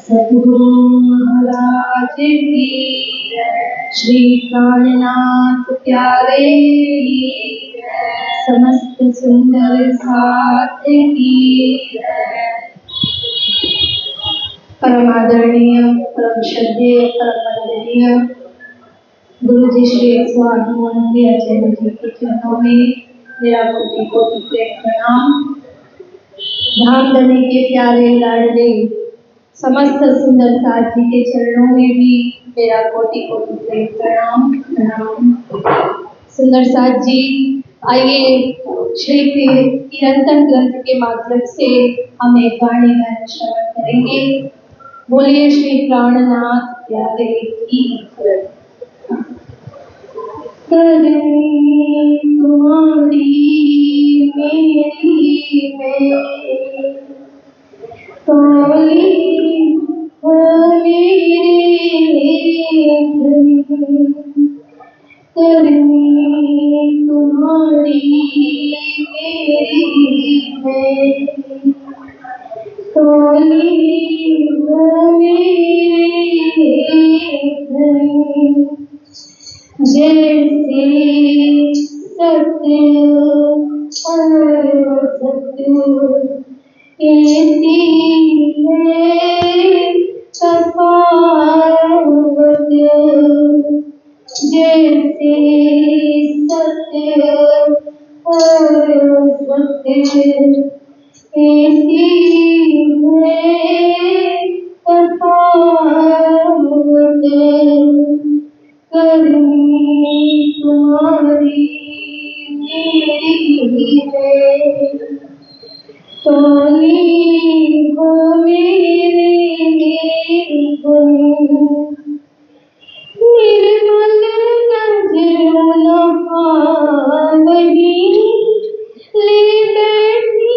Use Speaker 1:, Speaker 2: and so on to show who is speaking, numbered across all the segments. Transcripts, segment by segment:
Speaker 1: सद्गुरु महाराज की श्री प्राणनाथ प्यारे की समस्त सुंदर साथ की परम आदरणीय परम श्रद्धेय परम वंदनीय गुरु जी श्री स्वामी आचार्य जी के चरणों में मेरा कोटि कोटि प्रेम प्रणाम। धाम धनी के प्यारे लाडले समस्त सुंदर साथ जी के चरणों में भी मेरा कोटि कोटि प्रेम प्रणाम प्रणाम। सुंदर साथ जी, आइए श्री कीर्तन ग्रंथ के माध्यम से हम एक वाणी गायन श्रवण करेंगे। बोलिए श्री प्राणनाथ प्यारे की करनी तुम्हारी मेरी में तोली हो मेरे करनी तुम्हारी मेरी में तोली हो मेरे जैसे सत्य असत्य ऐसी है तफावत, जैसे सत्य और सत्य ऐसी है तफावत। करनी तुम्हारी मेरी है तोली हो मेरे निर्मल नजर वही ले बैठी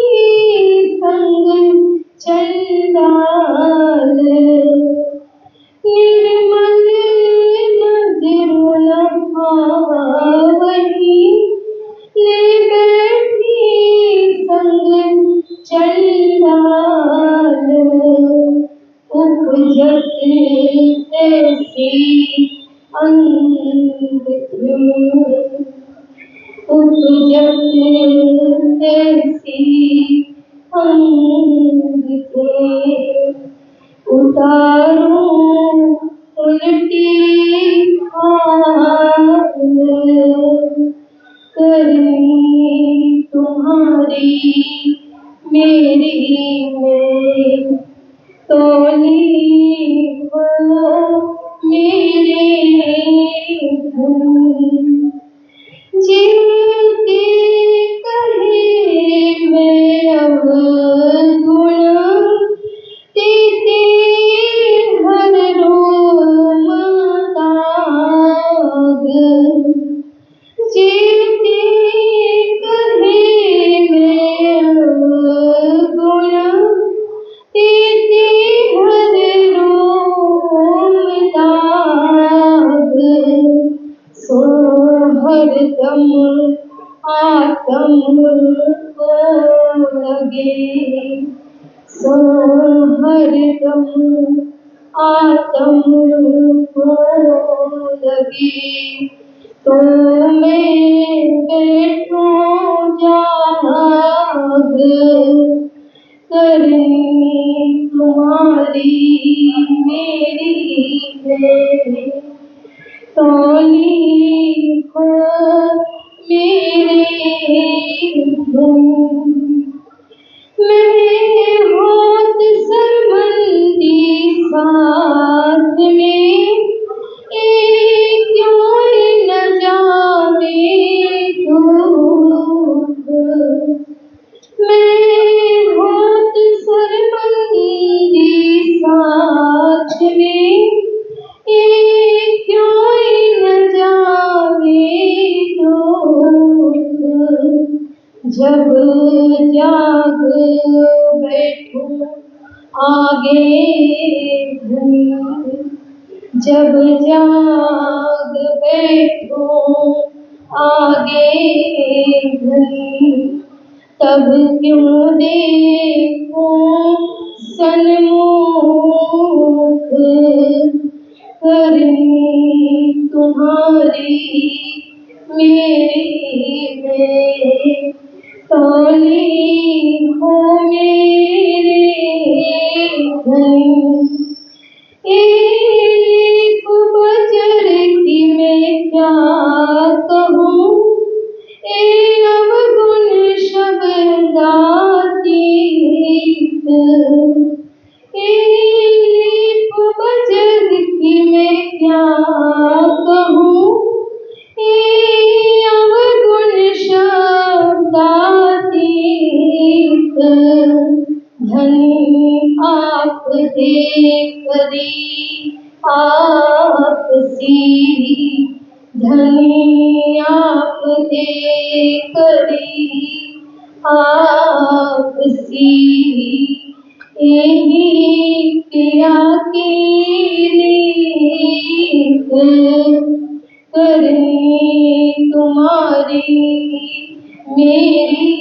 Speaker 1: संग चंडाल, निर्मल नजर वही ले बैठी संग चंडाल। उपजत ऐसी अंध उपजत ऐसी अंध उतारूं उल्टी हाल, करनी तुम्हारी मेरी में तोली हो मेरे जीते कहे मैं अब गुण तेते हर रोम ताग, जीते कहे मैं अब गुण तेते हर रोम ताग। सो हरदम आत्म को लगे, सो हरदम आत्म को लगे, तो मैं बैठूं जा जाग करनी तुम्हारी मेरी है, तौली हो मेरे धुन। मैं होत सरबंदी साथ में, क्यों न जावे दूध। मैं होत सरबंदी साथ में, क्यों न जावे दूध। जब जाग बैठूं आगे धनी, जब जाग बैठूं आगे धनी, तब क्यों देखूं सन्मुख करनी तुम्हारी मेरी है, तौली हो मेरे धनी। एक बजर की मैं क्या कहूँ, अवगुण शब्दातीत। एक बजर की मैं क्या कहूँ, अवगुण शब्दातीत। धनी आप दे करी आपसी, धनी आप दे करी आपसी। यही पिया की रीत करनी तुम्हारी मेरी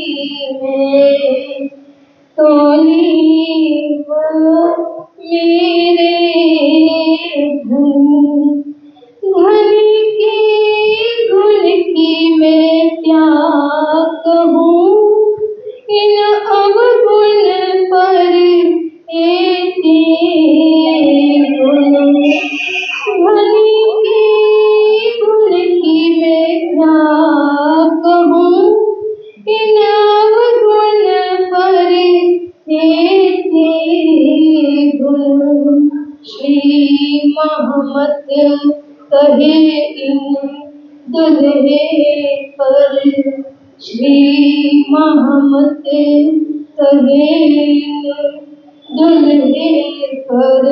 Speaker 1: है, तौली हो मेरे धन। धनी के गुण की मैं क्या कहूँ, इन अवगुण पर एते गुण। धनी के गुण की मैं क्या कहूँ, इन अवगुण पर एते गुण। श्री महमत कहे इन दुल्हे पर, श्री महमत कहे इन दुल्हे पर।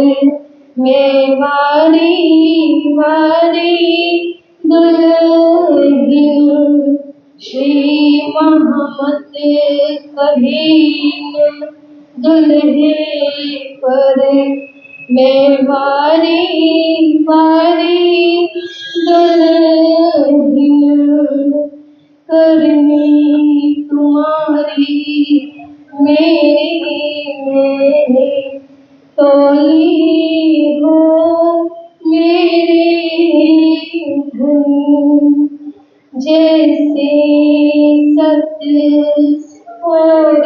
Speaker 1: मैं वारी वारी दुल्हन, श्री महमत कहे इन दुल्हे पर। मैं वारी वारी दुल्हन करनी तुम्हारी मेरी है, तौली हो मेरे धन। जैसे सत्य और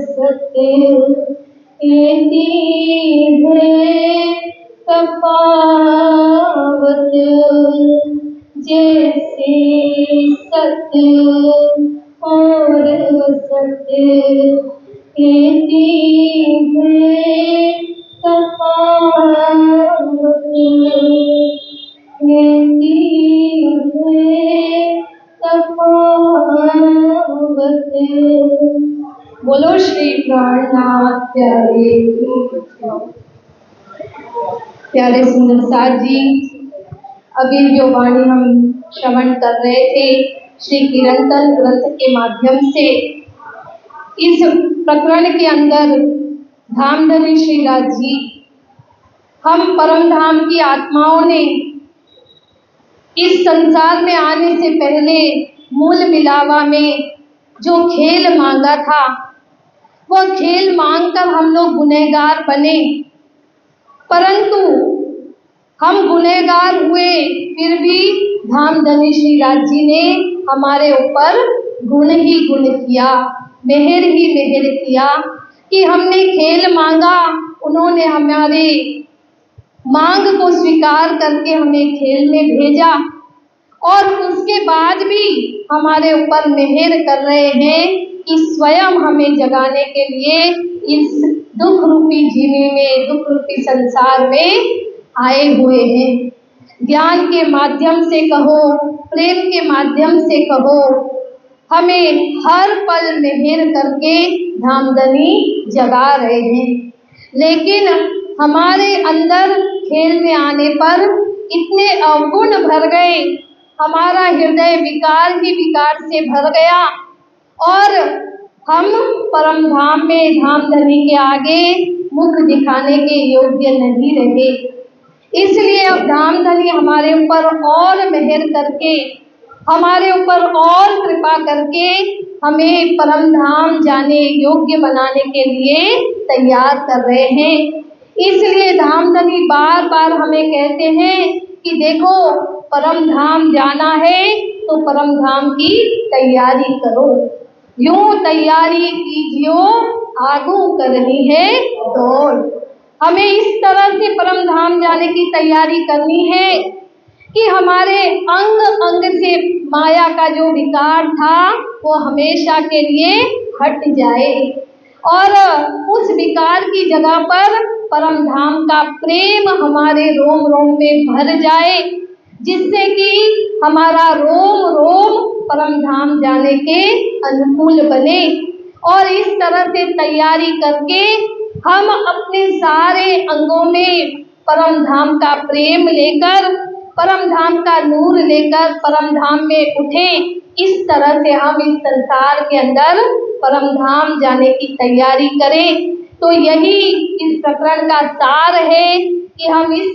Speaker 1: सत्य एती है तफावत, जैसे सत्य और सत्य एती है तफावत, एती है तफावत। बोलो श्री प्राणनाथ प्यारे प्यारे सुंदर साथ जी। अभी जो वाणी हम श्रवण कर रहे थे श्री कीर्तन ग्रंथ के माध्यम से, इस प्रकरण के अंदर धामधनी श्रीराज जी, हम परम धाम की आत्माओं ने इस संसार में आने से पहले मूल मिलावा में जो खेल मांगा था, वह खेल मांगकर हम लोग गुनहगार बने, परंतु हम गुनहगार हुए फिर भी धामधनी श्रीराज जी ने हमारे ऊपर गुण ही गुण किया। मेहर ही मेहर किया कि हमने खेल मांगा, उन्होंने हमारे मांग को स्वीकार करके हमें खेल में भेजा और उसके बाद भी हमारे ऊपर मेहर कर रहे हैं कि स्वयं हमें जगाने के लिए इस दुख रूपी जीवन में, दुख रूपी संसार में आए हुए हैं। ज्ञान के माध्यम से कहो, प्रेम के माध्यम से कहो, हमें हर पल मेहर करके धामधनी जगा रहे हैं। लेकिन हमारे अंदर खेल में आने पर इतने अवगुण भर गए, हमारा हृदय विकार ही विकार से भर गया और हम परम धाम में धामधनी के आगे मुख दिखाने के योग्य नहीं रहे। इसलिए अब धामधनी हमारे ऊपर और मेहर करके, हमारे ऊपर और कृपा करके हमें परम धाम जाने योग्य बनाने के लिए तैयार कर रहे हैं। इसलिए धामधनी बार बार हमें कहते हैं कि देखो, परम धाम जाना है तो परम धाम की तैयारी करो, यूं तैयारी कीजियो आगू करनी है दौड़। हमें इस तरह से परम धाम जाने की तैयारी करनी है कि हमारे अंग अंग से माया का जो विकार था वो हमेशा के लिए हट जाए और उस विकार की जगह पर परम धाम का प्रेम हमारे रोम रोम में भर जाए, जिससे कि हमारा रोम रोम परम धाम जाने के अनुकूल बने। और इस तरह से तैयारी करके हम अपने सारे अंगों में परम धाम का प्रेम लेकर, परम धाम का नूर लेकर परम धाम में उठें। इस तरह से हम इस संसार के अंदर परम धाम जाने की तैयारी करें। तो यही इस प्रकरण का सार है कि हम इस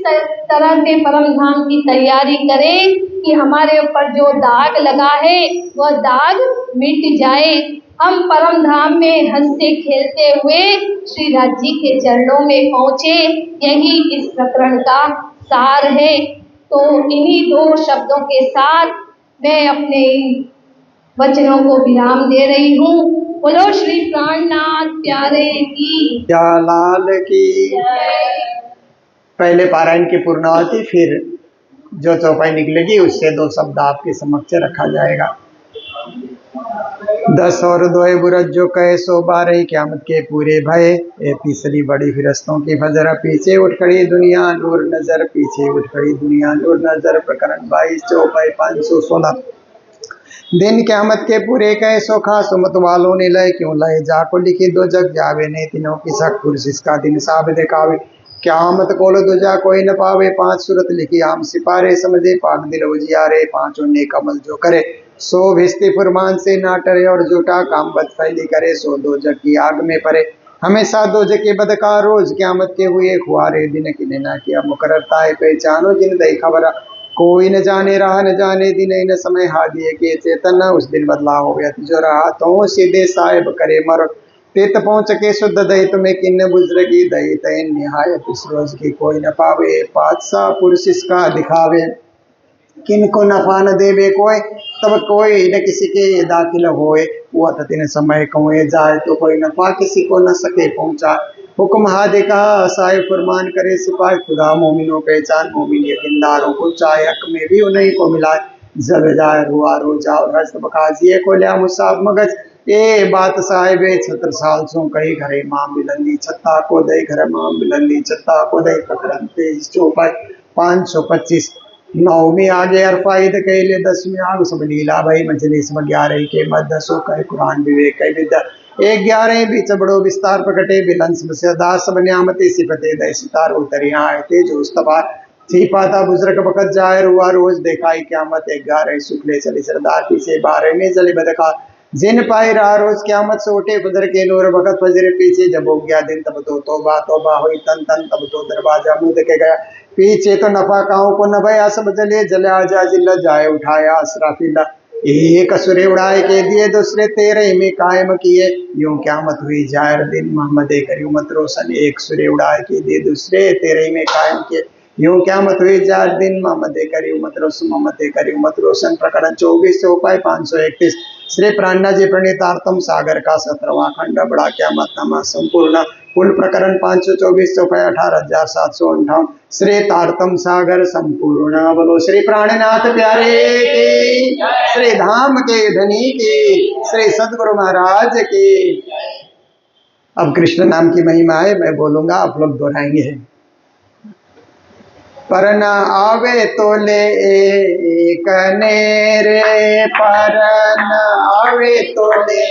Speaker 1: तरह से परम धाम की तैयारी करें कि हमारे ऊपर जो दाग लगा है वह दाग मिट जाए, हम परम धाम में हंसते खेलते हुए श्री राज जी के चरणों में पहुँचे। यही इस प्रकरण का सार है। तो इन्हीं दो शब्दों के साथ मैं अपने वचनों को विराम दे रही हूँ। बोलो श्री प्राणनाथ प्यारे की
Speaker 2: लाल की। पहले पारायण की पूर्णावती, फिर जो चौपाई निकलेगी उससे दो शब्द आपके समक्ष रखा जाएगा। 10 और 2 बुरज जो कहे सो 12 क़यामत के पूरे भय। ये तीसरी बड़ी फिरस्तों की फजर, पीछे उठ खड़ी दुनिया नूर नजर, पीछे उठ खड़ी दुनिया नूर नजर। प्रकरण 22 चौपाई 516। दिन क़यामत के पूरे कहे सो खा सुमत वालों ने लय क्यों लय, जाको लिखी दो जग जावे ने तीनों की सख पुरुष का दिन साब दिखावे। क़यामत कोल दूजा कोई न पावे, 5 सूरत लिखी आम सिपारे, समझे पाक दिल उजियारे। 5 ने कमल जो करे सो भिस्ती फुरमान से ना टरे, और झूठा काम बद फैली करे सो दो जग की आग में परे। हमेशा दो जग के बदकार रोज क़यामत के हुए खुआरे, दिन की ना किया मुकररता है पहचानो जिन दई खबर। कोई न जाने राह न जाने दिन न समय हादिए के चेतन, उस दिन बदला हो गया जो रहा तो सीधे साहेब करे मर। तित पहुँच के शुद्ध दही तुम्हें किन्न बुजरगी दही तय निहायत इस रोज की कोई न पावे। पातशाह पुरुष इसका दिखावे किनको नफा न देवे कोई, तब कोई न किसी के दाखिल होए। वो तीन समय कौए जाए तो कोई नफा किसी को न सके पहुँचा। हुक्म हादे का साहिब फरमान करे सिपाही, खुदा मोमिनों पहचान मोमिन यकीनदारों को चाहे हक में भी उन्हीं को मिलाए। जब जाए रुआ रो जाओ हस्त बकाजिए को लिया मुसाब मगज। ए बात साहिब 76 साल सो कई घरे मां मिलंदी, छत्ता को दे घर मां मिलंदी, छत्ता को दे प्रकरण 23 चौपाई 525। 9वीं आगे अरफाइद कैले 10वीं आग सब लीला भाई मजलिस 11 के मध्य सो कहे कुरान विवेक कई विद्या। 11 बीच बड़ो विस्तार प्रकटे बिलंस दास बनियामती सिफते दय सितार उतरिया आए जो उस्तबार थी पाता बुजुर्ग बकत जाए रुआ रोज देखाई क़यामत। 11 सुखले चली सरदार पीछे 12 में चले बदकार जिन पाई रहा रोज क़यामत से उठे फजर के नूर भगत फजर पीछे जब हो गया दिन तब तो तौबा तौबा हुई तन तन तब तो दरवाजा मुँह देखे गया। पीछे तो नफा काओ को न भया सब जले जले आजा जिल्ला जाए उठाया असराफिल्ला। एक सुरे उड़ाए के दिए दूसरे 13 में कायम किए यूं क़यामत हुई जाहिर दिन मोहम्मद करी उम्मत रोशन। एक सुरे उड़ाए के दिए दूसरे 13 में कायम किए यूं क्या मत हुई 4 दिन मते कर्यु मत रोसु मते कर्यु मत रोशन प्रकरण 24 उपाय 531 श्री प्राणनाथ जी प्रणीतार्थम सागर का 17वां खंड बड़ा क्या मत नामा संपूर्ण कुल प्रकरण 524 उपाय 18,758 श्री तारतम सागर संपूर्ण। बोलो श्री प्राणनाथ प्यारे की, श्री धाम के धनी की, श्री सदगुरु महाराज की। अब कृष्ण नाम की महिमा है, मैं बोलूंगा आप लोग दोहराएंगे। पर न आवे तो ले एक रे, पर न आवे तो ले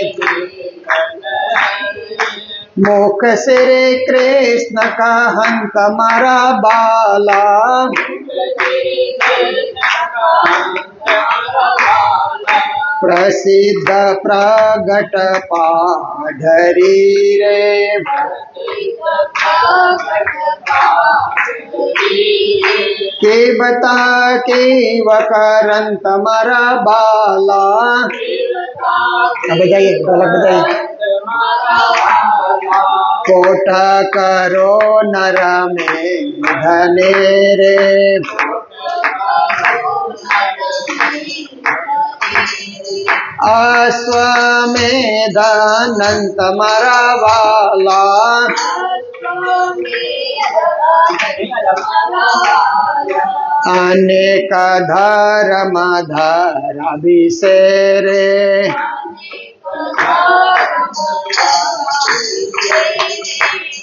Speaker 2: मुख से रे कृष्ण का हंत मारा बाला। प्रसिद्ध प्रगट पाढ़री रे, के बता के वकरंत मरा बाला। बजाइए ढोलक बजाइए। कोटा करो नर में धने रे, अश्वमेध अनंत मरा वाला। अनेक धर्म धरा विसेरे,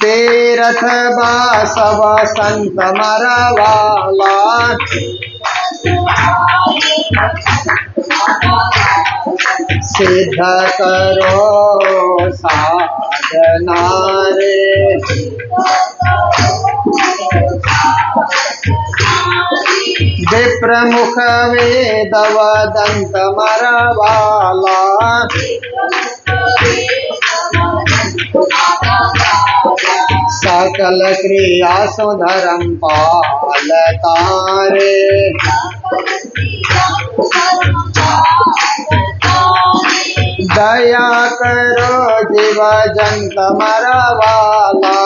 Speaker 2: तीर्थ बासव संत मरा वाला। सिद्ध करो साधना रे, विप्रमुख वेद वदंत मरवाला। सकल क्रिया सुधरम पालता रे, दया करो जीव जंत मरवाला।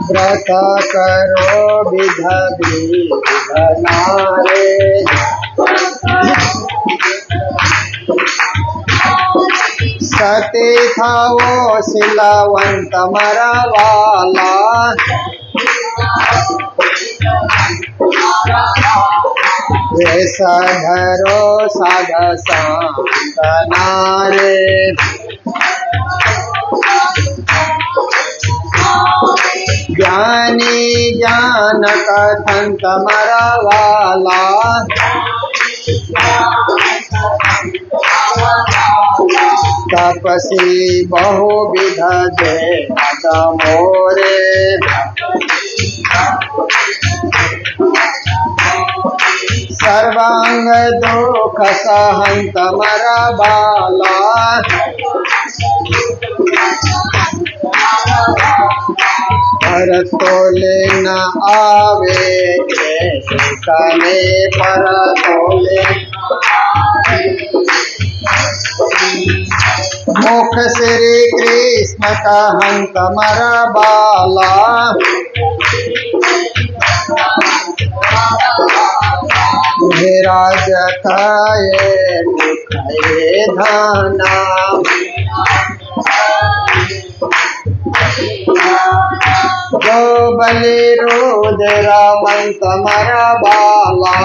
Speaker 2: व्रत करो विध विधना रे, सती खाओ सिलवंत मरवाला। ऐसा धरो साध सांतना रे, ज्ञानी ज्ञान कथन मरवाला। तपसी बहुविध दे मोरे, सर्वांग दुख सहंत मरवाला। पर तोले न आवे कने, पर तोले मुख श्री कृष्ण का हंत मरवाला। राज खाए खाए धाना, जो बलि रुद्र मंत मरवाला।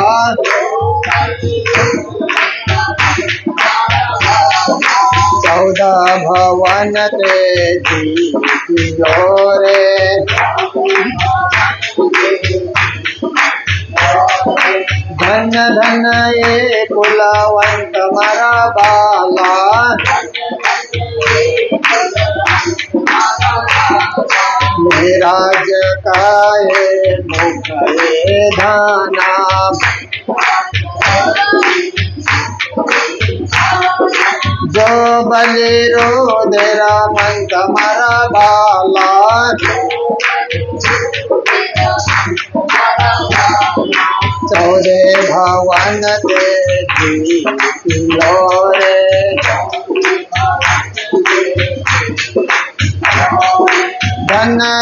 Speaker 2: चौदह भवन ते जीतियो रे, धन धन ये कुलवंत मरवाला। राज काये मुख धाना, जो बलि रुद्र मंत मरवाला। चौदह भवन ते जीतियो रे,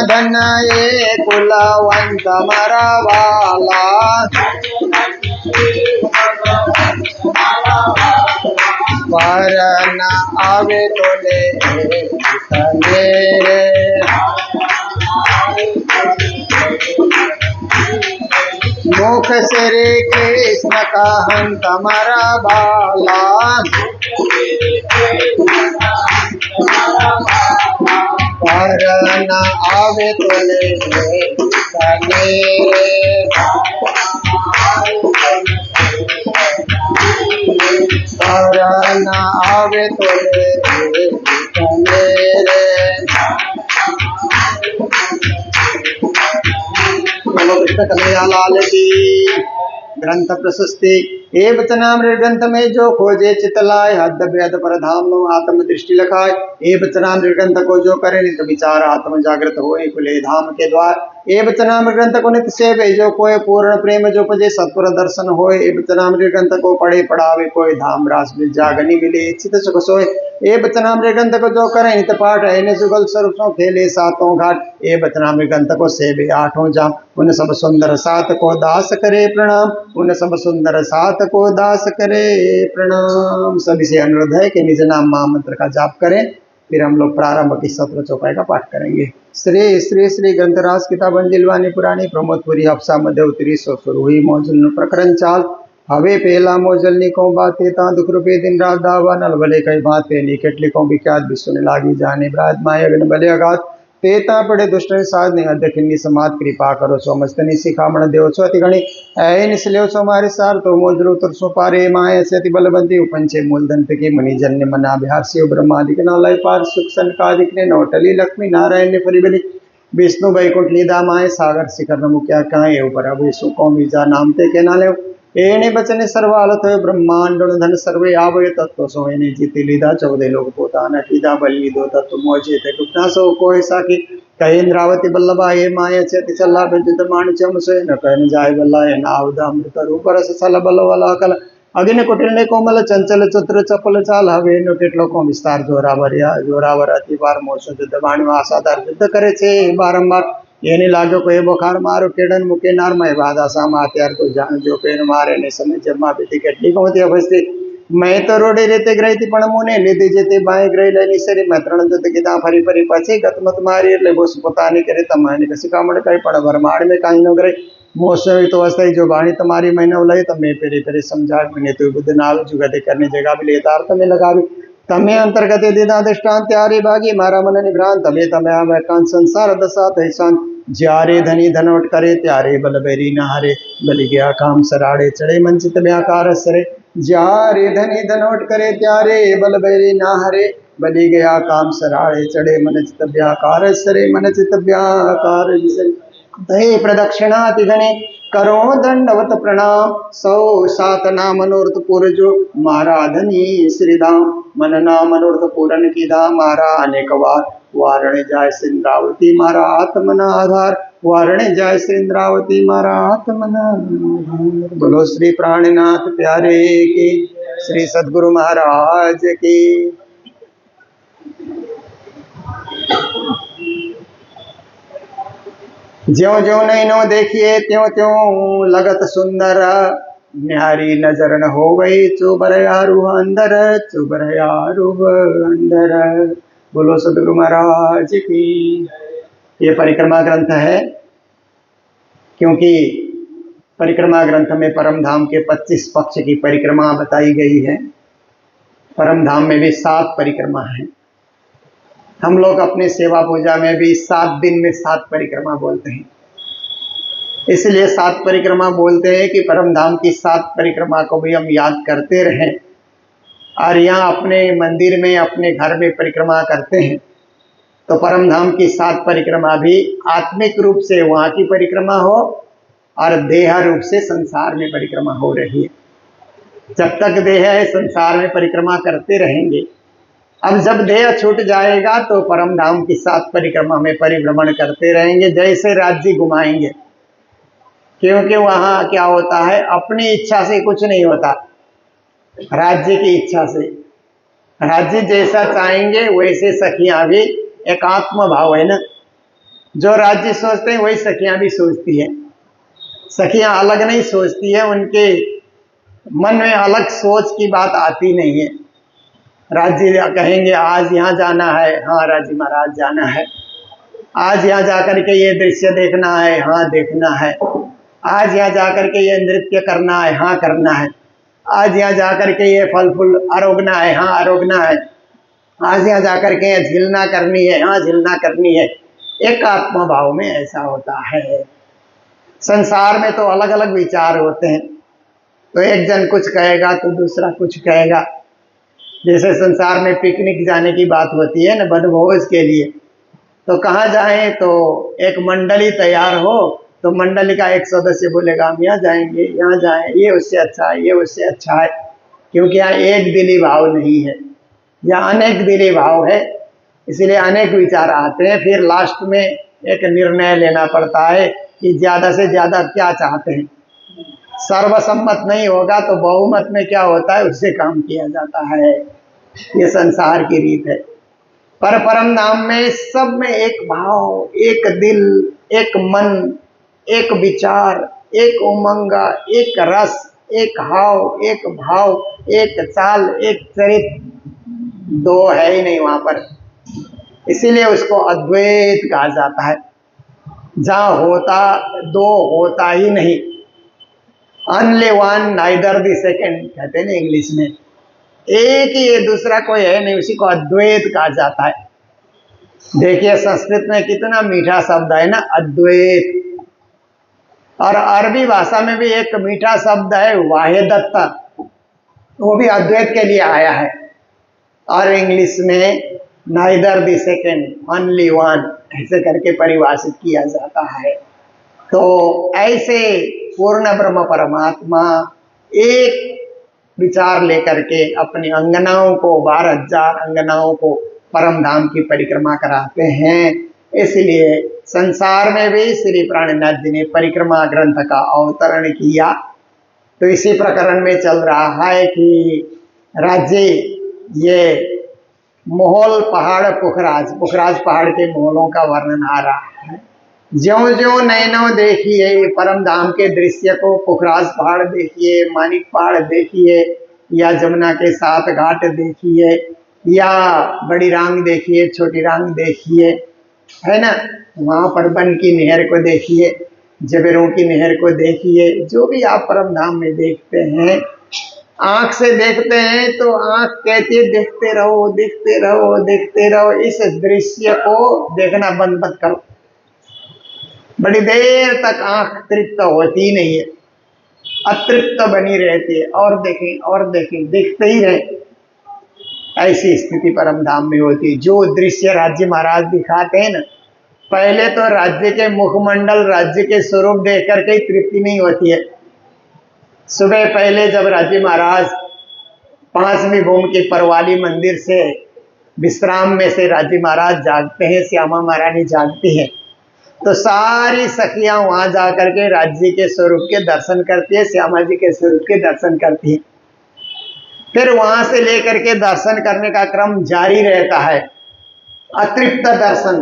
Speaker 2: धन ये कुलवंत मारा वाला, पर न आवे तो ले मेरे। मुख श्री कृष्ण का हंत मारा बाला, पर न आवे तो ले मेरे। पर न आवे तो ले मेरे। कृष्ण कन्हैया लाल की। ग्रंथ प्रशस्ति। ये वचनामृत ग्रंथ में जो खोजे चित लाए, हद वेद पर धाम आत्म दृष्टि लखाए। ये वचनामृत ग्रंथ को जो करे नित विचार, आत्म जागृत होए खुले धाम के द्वार। ये वचनामृत ग्रंथ को नित सेवे, जो कोई पूर्ण प्रेम जो पजे सत्वर दर्शन होए। ये वचनामृत ग्रंथ को पढ़े पढ़ावे, कोई धाम रास जागनी मिले चित सुख सोए। ये वचनामृत ग्रंथ को जो करे नित पाठ, है जुगल स्वरूप खेले सातों घाट। ये वचनामृत ग्रंथ को सेवे आठों जाम, उन सब सुंदर सात को दास करे प्रणाम। उन सब सुंदर सात को दास करे प्रणाम। सभी से अनुरोध है कि निज नाम महामंत्र का जाप करें। फिर हम लोग प्रारंभ की सत्र चौपाई का पाठ करेंगे। श्री श्री श्री ग्रंथराज किताब दिलवानी पुरानी प्रमोदपुरी हफ्सा मध्य उत्तरी ससुर हुई मौजल प्रकरण चाल। हवे पहला मोजल निको बाते ता दुख रूपे दिन रात दावा नल भले कई बातें निकट लिखो विख्यात विश्व लागी जाने ब्राज माय अग्न भले अगात। तेता पड़े दुष्ट साध ने अध्यक्षिणी समात कृपा करो सो मस्तनी सिखामण देव सो अति गणी ऐ निसलेव सो मारे सार तो मोजरो तर सो पारे माय से अति बलवंती उपंचे मूलधंत के मणि जन्य मना बिहार से ब्रह्मादिक नालय पार सुख संकादिक ने नौटली लक्ष्मी नारायण ने परिबली विष्णु वैकुंठ लीदा माय सागर शिखर मुख्या कहाँ ऊपर अब यीशु को मीजा नाम ते के नाले एने बचने सर्वालत ब्रह्मांड धन सर्वे आवय तत्व सो एने जीती लीधा 14 लोग पोताना कीधा बलि दो तत्व मोचे थे गुप्ता सो को ऐसा की कहे इंद्रावती बल्लभा ये माया चेति चला बिंदित मान चम से न कहन जाय बल्ला है नावदा अमृत रूप रस सल बल वाला कल अग्नि कुटिल कोमल चंचल चतुर चपल चाल हवे नो केटलो को विस्तार जोरावर अति बार मोसो युद्ध वाणी आसादार युद्ध करे छे बारंबार एने लागो कोई बुखार मारो केडन मुके नार में बाधा सामा त्यार तो जान जो पेन मारे ने समय जमा बीती કેટલી કોતી અવસ્થિત मैं तो रोडे रेते ग्रही थी पण मुने લીધી જેતે બાય ગ્રહી લેની સરી મેં ત્રણ જત કીધા ફરી ફરી પછી ગતમત મારી એટલે બોસ પોતાની કરે તમારી કસી કામણ કઈ પણ ભરમાડ में કાઈ ન કરે મોસવી तो अस्थाई जो बाणी तुम्हारी मैंने लई तमे पेरी पेरी समझा मैंने तो बुद्ध नाल जुगते करने जगह भी लेता तमे लगावी तमे अंतर्गत दीदा दृष्टांत त्यारी भागी मारा मन निभ्रांत तमे तमे आकांत संसार दशा तैसान ज्यारे धनी धनवट करे त्यारे बलबेरी नहारे बलि गया काम सराड़े चढ़े मन चित व्याकार सरे ज्यारे धनी धनवट करे त्यारे बलबेरी नहारे बलि गया काम सराड़े चढ़े मन चित व्याकार सरे मन चित व्याकार दहे प्रदक्षिणाति गणे करो दंडवत प्रणाम सौ सात नाम मनोरथ पुरजो मारा धनी श्रीधाम मन नाम मनोरथ पूरन की धाम मारा अनेक बार वारणे जाय सिंद्रावती मारा आत्मना आधार वारणे जाय सिंद्रावती मारा आत्मना आधार। बोलो श्री प्राणनाथ प्यारे की श्री सद्गुरु महाराज की। ज्यों ज्यों नैनो देखिए त्यों त्यों लगत सुंदर न्यारी नजर न हो गई चुबर यारू अंदर चुबर यारू अंदर। बोलो सदगुरु महाराज की। ये परिक्रमा ग्रंथ है क्योंकि परिक्रमा ग्रंथ में परम धाम के 25 पक्ष की परिक्रमा बताई गई है। परम धाम में भी 7 परिक्रमा है। हम लोग अपने सेवा पूजा में भी 7 दिन में 7 परिक्रमा बोलते हैं, इसलिए 7 परिक्रमा बोलते हैं कि परम धाम की 7 परिक्रमा को भी हम याद करते रहें। और यहाँ अपने मंदिर में अपने घर में परिक्रमा करते हैं तो परम धाम की 7 परिक्रमा भी आत्मिक रूप से वहाँ की परिक्रमा हो और देह रूप से संसार में परिक्रमा हो रही है। जब तक देह है संसार में परिक्रमा करते रहेंगे। अब जब देह छूट जाएगा तो परम धाम की 7 परिक्रमा में परिभ्रमण करते रहेंगे, जैसे राज्य घुमाएंगे। क्योंकि वहाँ क्या होता है, अपनी इच्छा से कुछ नहीं होता, राज्य की इच्छा से। राज्य जैसा चाहेंगे वैसे सखियां भी, एक आत्म भाव है ना। जो राज्य सोचते हैं वही सखियां भी सोचती है। सखियां अलग नहीं सोचती है, उनके मन में अलग सोच की बात आती नहीं है। राज्य कहेंगे आज यहाँ जाना है, हाँ राज्य महाराज जाना है। आज यहाँ जाकर के ये दृश्य देखना है, हाँ देखना है। आज यहाँ जाकर के ये नृत्य करना है, हाँ करना है। आज यहाँ जाकर के ये फल फूल आरोगना है, हाँ आरोगना है। आज यहाँ जाकर के झिलना करनी है, हाँ झिलना करनी है। एक आत्मा भाव में ऐसा होता है। संसार में तो अलग अलग विचार होते हैं, तो एक जन कुछ कहेगा तो दूसरा कुछ कहेगा। जैसे संसार में पिकनिक जाने की बात होती है न, वनभोज के लिए, तो कहाँ जाएं, तो एक मंडली तैयार हो तो मंडली का एक सदस्य बोलेगा हम यहाँ जाएंगे, यहाँ जाएं, ये उससे अच्छा है, ये उससे अच्छा है। क्योंकि यहाँ एक दिली भाव नहीं है, यहाँ अनेक दिली भाव है, इसलिए अनेक विचार आते हैं। फिर लास्ट में एक निर्णय लेना पड़ता है कि ज़्यादा से ज़्यादा क्या चाहते हैं। सर्वसम्मत नहीं होगा तो बहुमत में क्या होता है, उससे काम किया जाता है। ये संसार की रीत है। पर परम धाम में सब में एक भाव, एक दिल, एक मन, एक विचार, एक उमंग, एक रस, एक हाव, एक भाव, एक चाल, एक चरित्र, दो है ही नहीं वहां पर। इसीलिए उसको अद्वैत कहा जाता है। जहाँ होता दो होता ही नहीं, only one neither the second कहते हैं ना इंग्लिश में। एक ही है, दूसरा कोई है नहीं, उसी को अद्वैत कहा जाता है। देखिए संस्कृत में कितना मीठा शब्द है ना, अद्वैत। और अरबी भाषा में भी एक मीठा शब्द है वाहिदत्ता, वो भी अद्वैत के लिए आया है। और इंग्लिश में neither the second only one ऐसे करके परिभाषित किया जाता है। तो ऐसे पूर्ण ब्रह्म परमात्मा एक विचार लेकर के अपनी अंगनाओं को, 12,000 अंगनाओं को परम धाम की परिक्रमा कराते हैं। इसलिए संसार में भी श्री प्राणनाथ जी ने परिक्रमा ग्रंथ का अवतरण किया। तो इसी प्रकरण में चल रहा है कि राज्य ये मोहल पहाड़ पुखराज पहाड़ के मोहलों का वर्णन आ रहा है। ज्यों ज्यों नैनों देखिए परम धाम के दृश्य को, पुखराज पहाड़ देखिए, मानिक पहाड़ देखिए, या जमुना के 7 घाट देखिए, या बड़ी रांग देखिए, छोटी रांग देखिए, है ना। वहाँ पर बन की नहर को देखिए, जबेरों की नहर को देखिए। जो भी आप परम धाम में देखते हैं, आंख से देखते हैं तो आंख कहती है देखते रहो, देखते रहो, देखते रहो। इस दृश्य को देखना बंद मत करो। बड़ी देर तक आंख तृप्त होती नहीं है, अतृप्त बनी रहती है। और देखें और देखें, देखते ही रहे। ऐसी स्थिति परम धाम में होती है। जो दृश्य राज्य महाराज दिखाते हैं ना, पहले तो राज्य के मुखमंडल, राज्य के स्वरूप देख करके तृप्ति नहीं होती है। सुबह पहले जब राज्य महाराज 5वीं भूमि के परवाली मंदिर से विश्राम में से राज्य महाराज जागते हैं, श्यामा महारानी जागती है, तो सारी सखियां वहां जाकर के राज्य के स्वरूप के दर्शन करती है, श्यामा जी के स्वरूप के दर्शन करती है। फिर वहां से लेकर के दर्शन करने का क्रम जारी रहता है। अतृप्त दर्शन,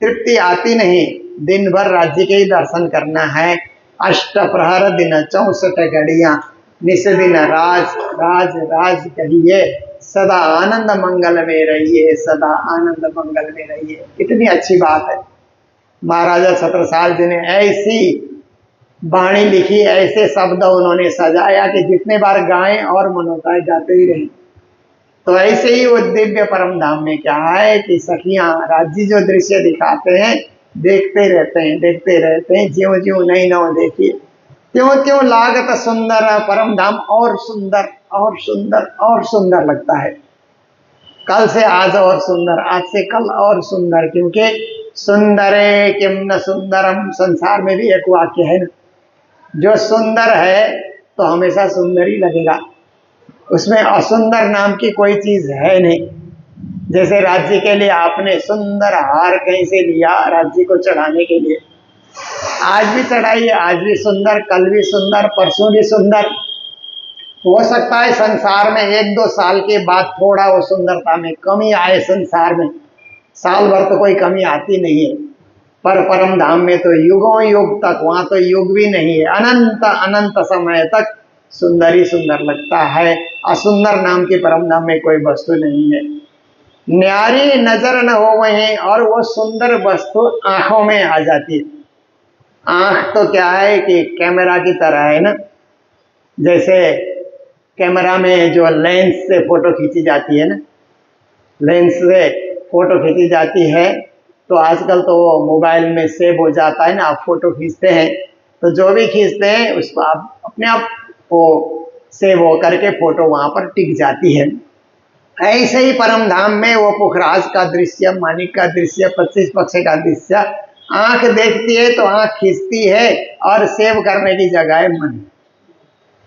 Speaker 2: तृप्ति आती नहीं। दिन भर राज्य के ही दर्शन करना है। 8 प्रहर दिन 64 घड़ियां, निस दिन राज राज राज कहिए, सदा आनंद मंगल में रहिए, सदा आनंद मंगल में रहिए। कितनी अच्छी बात है। महाराजा छत्रसाल जी ने ऐसी वाणी लिखी, ऐसे शब्द उन्होंने सजाया कि जितने बार गाएं और मनोकाय गाते ही रहे। तो ऐसे ही वो दिव्य परम धाम में क्या है कि सखियां राज्य जो दृश्य दिखाते हैं, देखते रहते हैं, देखते रहते हैं। ज्यों ज्यों नई नौ देखिए, त्यों त्यों लागत सुंदर परम धाम, और सुंदर और सुंदर और सुंदर लगता है। कल से आज और सुंदर, आज से कल और सुंदर। क्योंकि सुंदरे किम न सुंदरम, संसार में भी एक वाक्य है ना, जो सुंदर है तो हमेशा सुंदर ही लगेगा, उसमें असुंदर नाम की कोई चीज है नहीं। जैसे राज्य के लिए आपने सुंदर हार कहीं से लिया राज्य को चढ़ाने के लिए, आज भी चढ़ाइए, आज भी सुंदर, कल भी सुंदर, परसों भी सुंदर। हो सकता है संसार में 1-2 साल के बाद थोड़ा वो सुंदरता में कमी आए संसार में, साल भर तो कोई कमी आती नहीं है। पर परम धाम में तो युगों युग तक, वहां तो युग भी नहीं है, अनंत अनंत समय तक सुंदर ही सुंदर लगता है। असुंदर नाम के परम धाम में कोई वस्तु नहीं है। न्यारी नजर न हो वहीं, और वो सुंदर वस्तु आंखों में आ जाती है। आंख तो क्या है कि कैमरा की तरह है ना, जैसे कैमरा में जो लेंस से फोटो खींची जाती है ना, लेंस से फोटो खींची जाती है, तो आजकल तो वो मोबाइल में सेव हो जाता है ना, आप फोटो खींचते हैं तो जो भी खींचते हैं उसको आप अपने आप वो सेव हो करके फोटो वहां पर टिक जाती है। ऐसे ही परम धाम में वो पुखराज का दृश्य, मानिक का दृश्य, 25 पक्ष का दृश्य, आंख देखती है तो आंख खींचती है, और सेव करने की जगह है मन।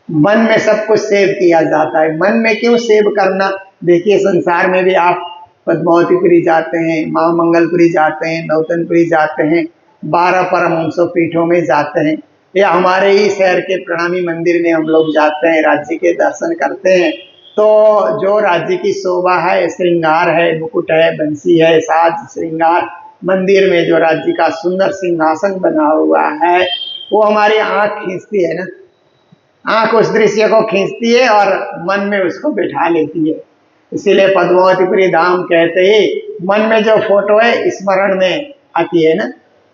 Speaker 2: मन में सब कुछ सेव किया जाता है। मन में क्यों सेव करना? देखिए संसार में भी आप पद्मावतीपुरी जाते हैं, महामंगलपुरी जाते हैं, नौतनपुरी जाते हैं, 12 परमहंसों पीठों में जाते हैं, या हमारे ही शहर के प्रणामी मंदिर में हम लोग जाते हैं, राज्य के दर्शन करते हैं। तो जो राज्य की शोभा है, श्रृंगार है, मुकुट है, बंसी है, साज श्रृंगार, मंदिर में जो राज्य का सुंदर सिंहासन बना हुआ है, वो हमारी आंख खींचती है ना, आंख उस दृश्य को खींचती है और मन में उसको बिठा लेती है। इसीलिए पद्मावतीपुरी धाम कहते ही मन में जो फोटो है स्मरण में आती है ना,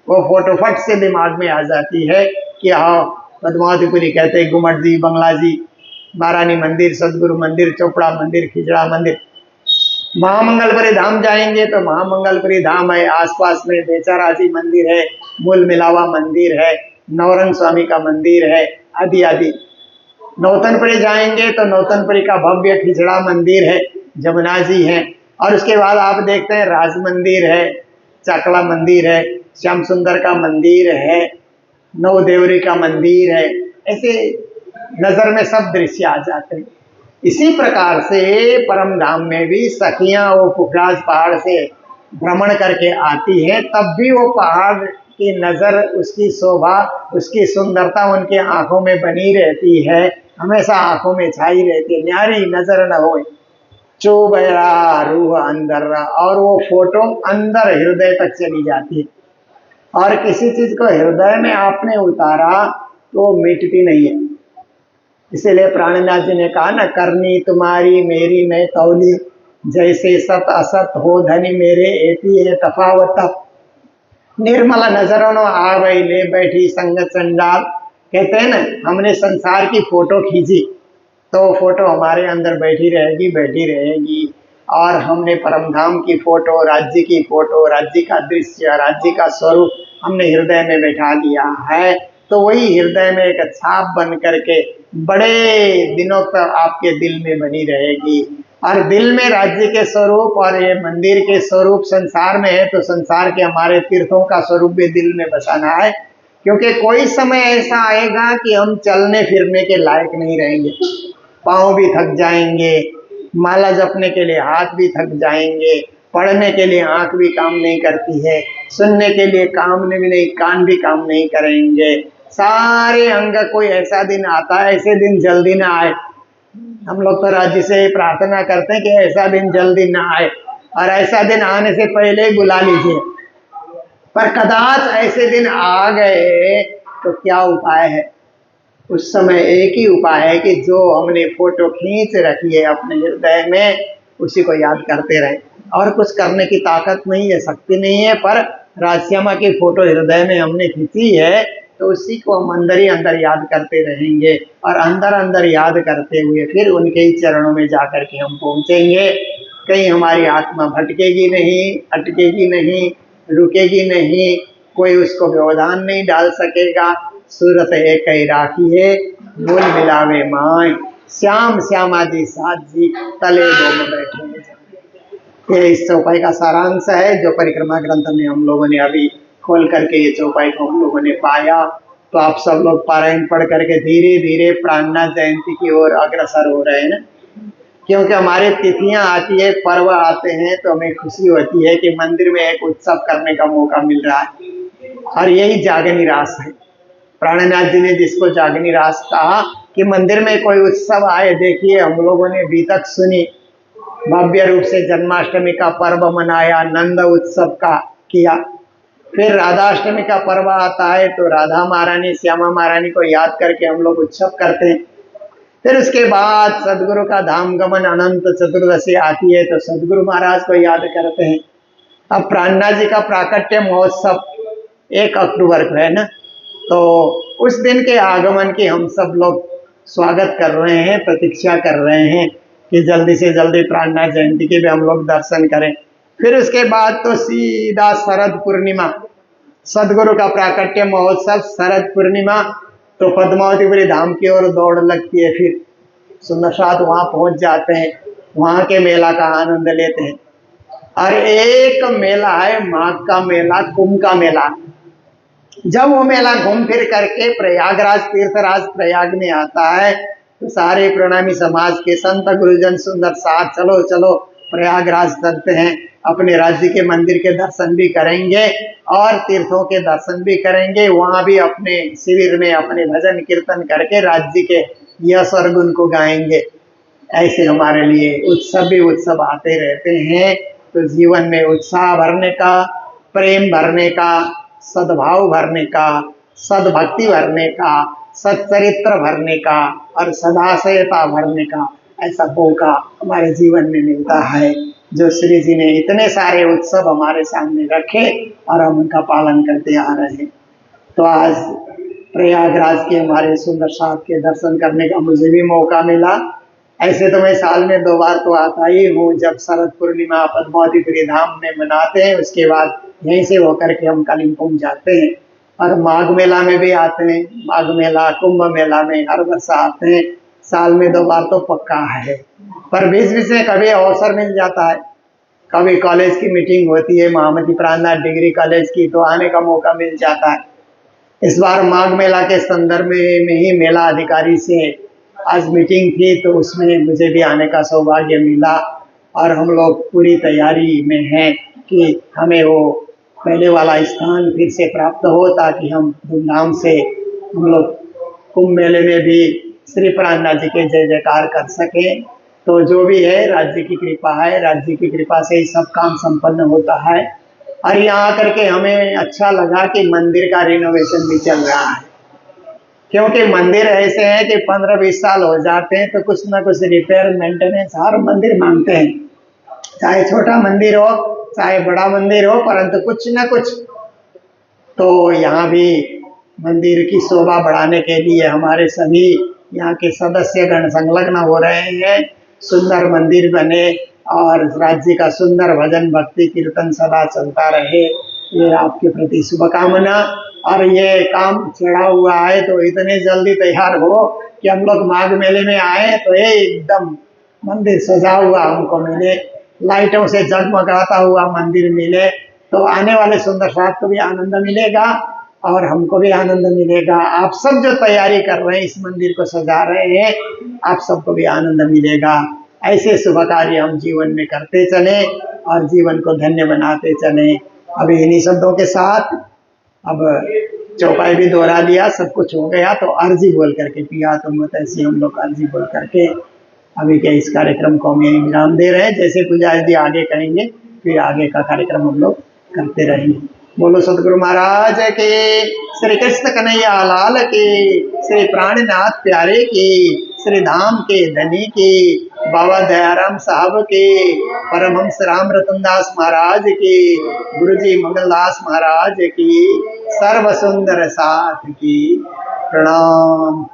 Speaker 2: वो फोटो फट से दिमाग में आ जाती है कि हाँ पद्मावतीपुरी कहते हैं, गुमट जी, बंगला जी, महारानी मंदिर, सदगुरु मंदिर, चोपड़ा मंदिर, खिजड़ा मंदिर। महामंगलपुरी धाम जाएंगे तो महामंगलपुरी धाम है, आसपास में बेचारा जी मंदिर है, मूल मिलावा मंदिर है, नवरंग स्वामी का मंदिर है, आदि आदि। नौतनपुरी जाएंगे तो नौतनपुरी का भव्य खिजड़ा मंदिर है, जमुना जी है, और उसके बाद आप देखते हैं राज मंदिर है, चकला मंदिर है, श्याम सुंदर का मंदिर है, नवदेवरी का मंदिर है। ऐसे नजर में सब दृश्य आ जाते हैं। इसी प्रकार से परम धाम में भी सखियां वो पुखराज पहाड़ से भ्रमण करके आती हैं, तब भी वो पहाड़ की नजर, उसकी शोभा, उसकी सुंदरता उनके आंखों में बनी रहती है, हमेशा आंखों में छाई रहती है। न्यारी नजर न हो चुबरा रूह अंदर, और वो फोटो अंदर हृदय तक चली जाती है। और किसी चीज को हृदय में आपने उतारा तो मिटती नहीं है। इसीलिए प्राणनाथ जी ने कहा ना, करनी तुम्हारी मेरी मैं तौली, जैसे सत असत हो धनी मेरे एती है तफावत। निर्मल नजरों आ गई ले बैठी संगत संजाल। कहते हैं ना, हमने संसार की फोटो खींची तो फोटो हमारे अंदर बैठी रहेगी, बैठी रहेगी। और हमने परमधाम की फोटो, राज्य की फोटो, राज्य का दृश्य, राज्य का स्वरूप हमने हृदय में बैठा लिया है, तो वही हृदय में एक छाप बन करके बड़े दिनों तक आपके दिल में बनी रहेगी। और दिल में राज्य के स्वरूप और ये मंदिर के स्वरूप संसार में है, तो संसार के हमारे तीर्थों का स्वरूप भी दिल में बसाना है। क्योंकि कोई समय ऐसा आएगा कि हम चलने फिरने के लायक नहीं रहेंगे, पाँव भी थक जाएंगे, माला जपने के लिए हाथ भी थक जाएंगे, पढ़ने के लिए आंख भी काम नहीं करती है, सुनने के लिए काम भी नहीं, कान भी काम नहीं करेंगे, सारे अंग। कोई ऐसा दिन आता है, ऐसे दिन जल्दी ना आए। हम लोग तो राज्य से प्रार्थना करते हैं कि ऐसा दिन जल्दी ना आए, और ऐसा दिन आने से पहले ही बुला लीजिए। पर कदाच ऐसे दिन आ गए तो क्या उपाय है? उस समय एक ही उपाय है कि जो हमने फोटो खींच रखी है अपने हृदय में, उसी को याद करते रहे। और कुछ करने की ताकत नहीं है, शक्ति नहीं है, पर राजश्यामा की फोटो हृदय में हमने खींची है, तो उसी को हम अंदर ही अंदर याद करते रहेंगे। और अंदर अंदर याद करते हुए फिर उनके ही चरणों में जाकर के हम पहुँचेंगे। कहीं हमारी आत्मा भटकेगी नहीं, अटकेगी नहीं, रुकेगी नहीं, कोई उसको व्यवधान नहीं डाल सकेगा। सूरत एक ही राखी है, मूल मिलावे माय, श्याम श्यामा जी साथ जी तले दो में बैठे। ये इस चौपाई का सारांश है जो परिक्रमा ग्रंथ में हम लोगों ने अभी खोल करके ये चौपाई को हम लोगों ने पाया। तो आप सब लोग पारायण पढ़ करके धीरे धीरे प्राणनाथ जयंती की ओर अग्रसर हो रहे हैं ना। क्योंकि हमारे तिथियां आती है, पर्व आते हैं, तो हमें खुशी होती है कि मंदिर में एक उत्सव करने का मौका मिल रहा है। और यही जागनी रास है। प्राणनाथ जी ने जिसको जागनी रास कहा कि मंदिर में कोई उत्सव आए। देखिए हम लोगों ने अभी तक सुनी, भव्य रूप से जन्माष्टमी का पर्व मनाया, नंद उत्सव का किया, फिर राधाष्टमी का पर्व आता है तो राधा महारानी श्यामा महारानी को याद करके हम लोग उत्सव करते हैं। फिर उसके बाद सदगुरु का धाम गमन अनंत चतुर्दशी आती है तो सदगुरु महाराज को याद करते हैं। अब प्राणनाथ जी का प्राकट्य महोत्सव 1 अक्टूबर को है ना, तो उस दिन के आगमन की हम सब लोग स्वागत कर रहे हैं, प्रतीक्षा कर रहे हैं कि जल्दी से जल्दी प्राणनाथ जयंती के भी हम लोग दर्शन करें। फिर उसके बाद तो सीधा शरद पूर्णिमा, सदगुरु का प्राकट्य महोत्सव शरद पूर्णिमा, तो पद्मावतीपुरी धाम की ओर दौड़ लगती है। फिर सुंदरसात वहाँ पहुँच जाते हैं, वहाँ के मेला का आनंद लेते हैं। और एक मेला है माघ का मेला, कुंभ का मेला। जब वो मेला घूम फिर करके प्रयागराज तीर्थराज प्रयाग में आता है तो सारे प्रणामी समाज के संत गुरुजन सुंदर साथ चलो चलो प्रयागराज चलते हैं, अपने राज्य के मंदिर के दर्शन भी करेंगे और तीर्थों के दर्शन भी करेंगे। वहाँ भी अपने शिविर में अपने भजन कीर्तन करके राज्य के यश और गुण को गाएंगे। ऐसे हमारे लिए उत्सव भी उत्सव आते रहते हैं। तो जीवन में उत्साह भरने का, प्रेम भरने का, सद्भाव भरने का, सद्भक्ति भरने का, सच्चरित्र भरने का और सदाशयता भरने का ऐसा मौका हमारे जीवन में मिलता है, जो श्री जी ने इतने सारे उत्सव हमारे सामने रखे और हम उनका पालन करते आ रहे हैं। तो आज प्रयागराज के हमारे सुंदर साथ के दर्शन करने का मुझे भी मौका मिला। ऐसे तो मैं साल में 2 बार तो आता ही हूँ, जब शरद पूर्णिमा पद्मावतीपुरी धाम में मनाते हैं, उसके बाद यहीं से होकर के हम कालिम्पोंग जाते हैं। और माघ मेला में भी आते हैं, माघ मेला कुंभ मेला में हर वर्ष आते हैं, साल में 2 बार तो पक्का है। पर बीच बीच में कभी अवसर मिल जाता है, कभी कॉलेज की मीटिंग होती है महामती प्राणनाथ डिग्री कॉलेज की, तो आने का मौका मिल जाता है। इस बार माघ मेला के संदर्भ में ही मेला अधिकारी से आज मीटिंग थी, तो उसमें मुझे भी आने का सौभाग्य मिला और हम लोग पूरी तैयारी में हैं कि हमें वो पहले वाला स्थान फिर से प्राप्त हो, ताकि हम धूमधाम से हम लोग कुंभ मेले में भी श्री प्राणनाथ जी के जय जयकार कर सकें। तो जो भी है राज्य की कृपा है, राज्य की कृपा से ही सब काम संपन्न होता है। और यहाँ करके हमें अच्छा लगा कि मंदिर का रिनोवेशन भी चल रहा है, क्योंकि मंदिर ऐसे हैं कि 15-20 साल हो जाते हैं तो कुछ ना कुछ रिपेयर मेंटेनेंस हर मंदिर मांगते हैं, चाहे छोटा मंदिर हो चाहे बड़ा मंदिर हो, परंतु कुछ ना कुछ। तो यहाँ भी मंदिर की शोभा बढ़ाने के लिए हमारे सभी यहाँ के सदस्यगण संलग्न हो रहे हैं। सुंदर मंदिर बने और राज्य का सुंदर भजन भक्ति कीर्तन सदा चलता रहे, ये आपके प्रति शुभकामना। और ये काम चढ़ा हुआ है तो इतने जल्दी तैयार हो कि हम लोग माघ मेले में आए तो ये एकदम मंदिर सजा हुआ हमको मिले, लाइटों से जगमगाता हुआ मंदिर मिले, तो आने वाले सुंदर साथ को भी आनंद मिलेगा और हमको भी आनंद मिलेगा। आप सब जो तैयारी कर रहे हैं, इस मंदिर को सजा रहे हैं, आप सबको भी आनंद मिलेगा। ऐसे शुभ कार्य हम जीवन में करते चलें और जीवन को धन्य बनाते चलें। अभी इन्हीं शब्दों के साथ अब चौपाई भी दोहरा दिया, सब कुछ हो गया, तो अर्जी बोल करके पिया तो मत ऐसी हम लोग अर्जी बोल करके अभी के इस कार्यक्रम को हम यहीं विराम दे रहे हैं। जैसे पूजा यदि आगे करेंगे फिर आगे का कार्यक्रम हम लोग करते रहेंगे। बोलो सतगुरु महाराज के, श्री कृष्ण कन्हैया लाल के, श्री प्राणनाथ प्यारे की, श्री धाम के धनी की, बाबा दयाराम साहब के, परमहंस राम रतनदास महाराज की, गुरुजी मंगलदास महाराज की, सर्व सुंदर साथ की प्रणाम।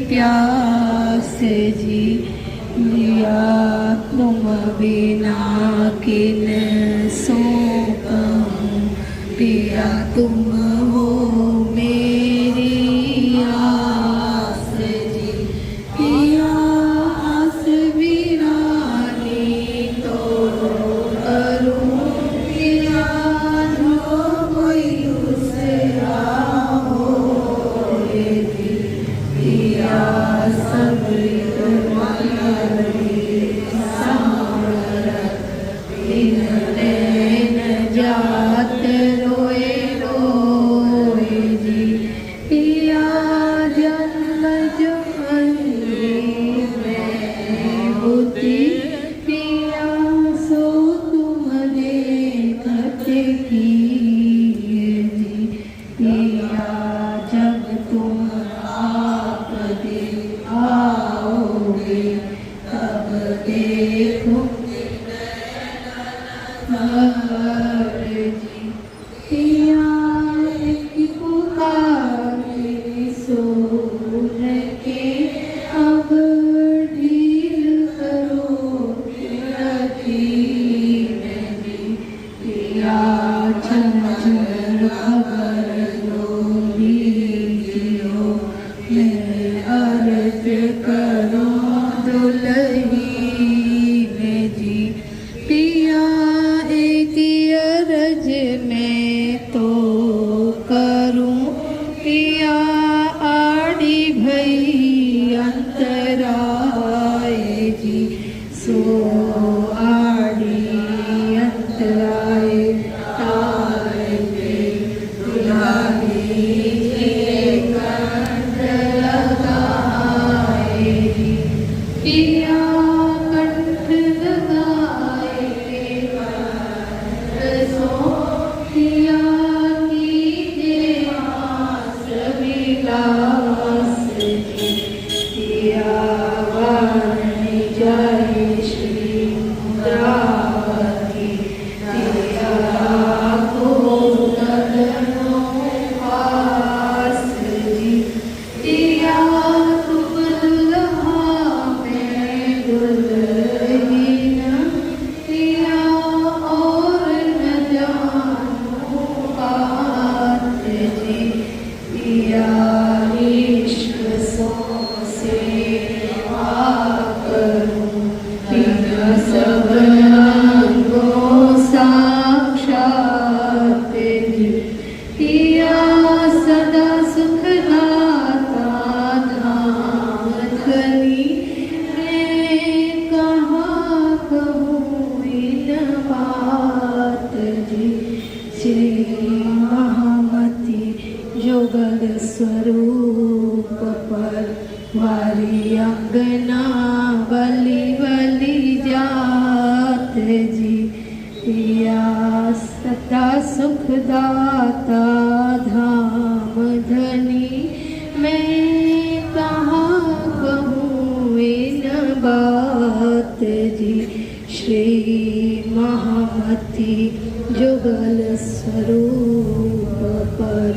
Speaker 3: प्यास जी लिया तुम बिना किन सो कहूं, पिया तुम हो मेरी आस जी, पिया आस बिरानी तो करूं, पिया जो कोई दूसरा हो। हर जी पिया की पुकारे सोर के अब ढील करो रखीन जी पिया चंचल खबर लो दीजियो मैं अर्ज करो दुल्हीन जी पिया एती अरज में तो करूं पिया आड़ी भई अंतराय जी सो आड़ी अंतराय ताय जी दुलारी कंठ लगाए जी पिया कंठ लगाए सो पिया कीजे आस विलास जी पिया वाणी जय श्री मुद्रावती पिया को गगनो वास जी पिया तुम दुल्हा मैं दुल्हीन पिया और न जानू बात जी पिया इश्क सो सेवा करूं पिया सब रंगों साक्षात जी पिया सदा सुख दाता धाम धनी मैं कहाँ कहूँ इन बात जी श्री महामती जुगल स्वरूप पर वारी अंगना बलि बलि जात जी पिया सदा सुख दाता धाम धनी मैं कहाँ कहूँ इन बात जी श्री महामती जुगल स्वरूप पर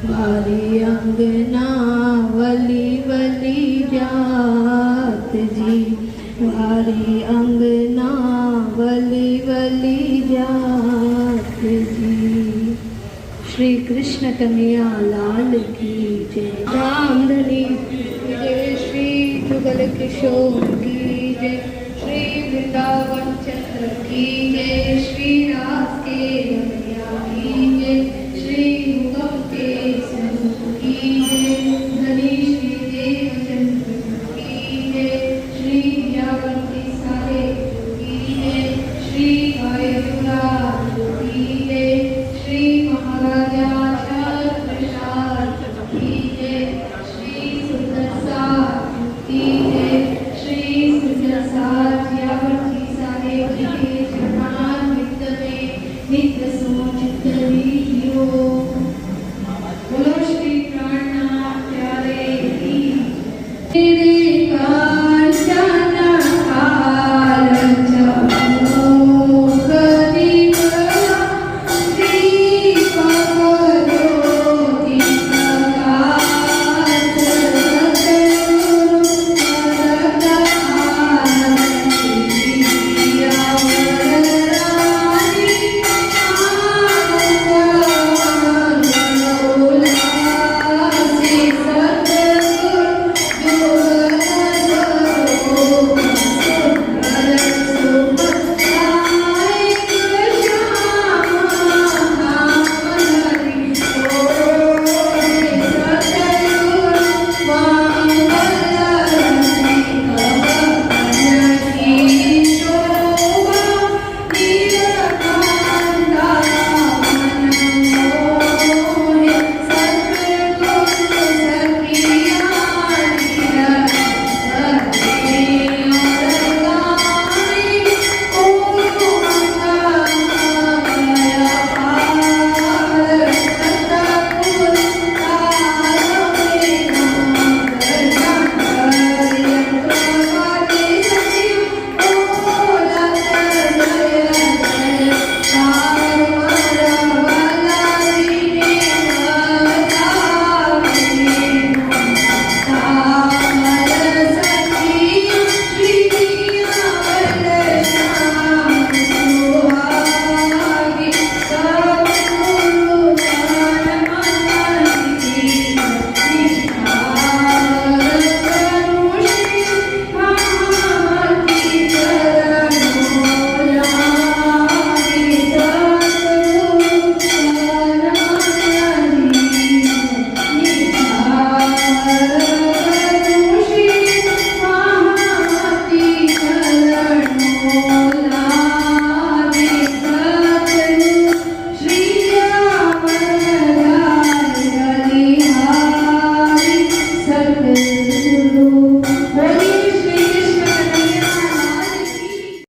Speaker 3: भारी अंगना वली वली जात जी भारी अंगना वली वली जात जी। श्री कृष्ण कन्हैया लाल की जय। रामधनी जय श्री जुगल किशोर की जय। श्री वृंदावन चंद्र की जय।